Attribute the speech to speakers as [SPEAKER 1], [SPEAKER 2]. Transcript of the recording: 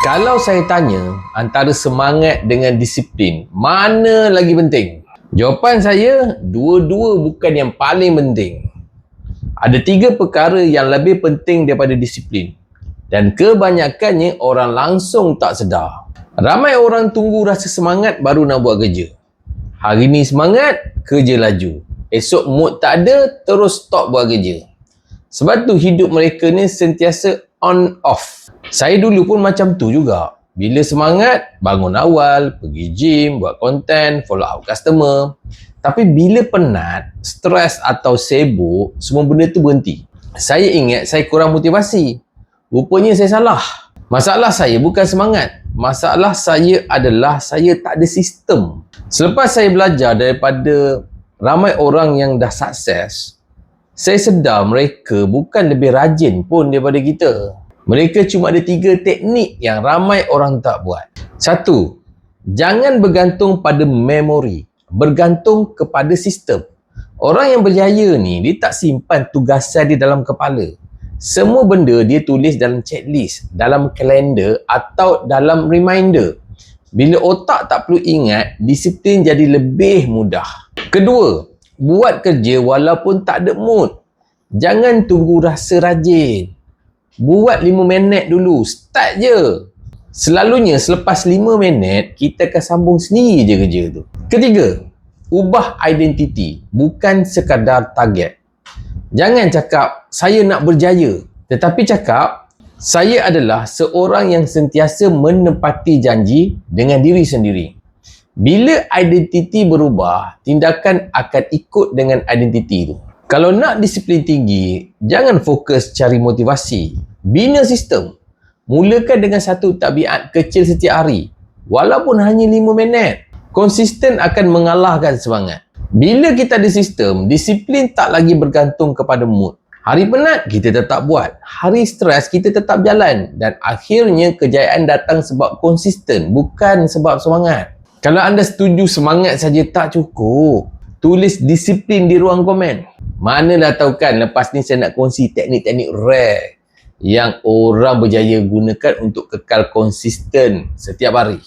[SPEAKER 1] Kalau saya tanya antara semangat dengan disiplin, mana lagi penting? Jawapan saya, dua-dua bukan yang paling penting. Ada 3 perkara yang lebih penting daripada disiplin. Dan kebanyakannya orang langsung tak sedar. Ramai orang tunggu rasa semangat baru nak buat kerja. Hari ni semangat, kerja laju. Esok mood tak ada, terus stop buat kerja. Sebab tu hidup mereka ni sentiasa on off. Saya dulu pun macam tu juga. Bila semangat, bangun awal, pergi gym, buat konten, follow up customer. Tapi bila penat, stres atau sibuk, semua benda tu berhenti. Saya ingat saya kurang motivasi. Rupanya saya salah. Masalah saya bukan semangat. Masalah saya adalah saya tak ada sistem. Selepas saya belajar daripada ramai orang yang dah sukses, saya sedar mereka bukan lebih rajin pun daripada kita. Mereka cuma ada 3 teknik yang ramai orang tak buat. 1. Jangan bergantung pada memori. Bergantung kepada sistem. Orang yang berjaya ni, dia tak simpan tugasan di dalam kepala. Semua benda dia tulis dalam checklist, dalam kalender atau dalam reminder. Bila otak tak perlu ingat, disiplin jadi lebih mudah. Kedua, buat kerja walaupun tak ada mood. Jangan tunggu rasa rajin. Buat 5 minit dulu. Start je. Selalunya selepas 5 minit, kita akan sambung sendiri je kerja tu. Ketiga, ubah identiti. Bukan sekadar target. Jangan cakap, saya nak berjaya. Tetapi cakap, saya adalah seorang yang sentiasa menepati janji dengan diri sendiri. Bila identiti berubah, tindakan akan ikut dengan identiti tu. Kalau nak disiplin tinggi, jangan fokus cari motivasi. Bina sistem. Mulakan dengan satu tabiat kecil setiap hari. Walaupun hanya 5 minit. Konsisten akan mengalahkan semangat. Bila kita ada sistem, disiplin tak lagi bergantung kepada mood. Hari penat, kita tetap buat. Hari stres, kita tetap jalan. Dan akhirnya, kejayaan datang sebab konsisten, bukan sebab semangat. Kalau anda setuju semangat saja tak cukup, tulis disiplin di ruang komen. Mana dah tahu kan lepas ni saya nak kongsi teknik-teknik rare yang orang berjaya gunakan untuk kekal konsisten setiap hari.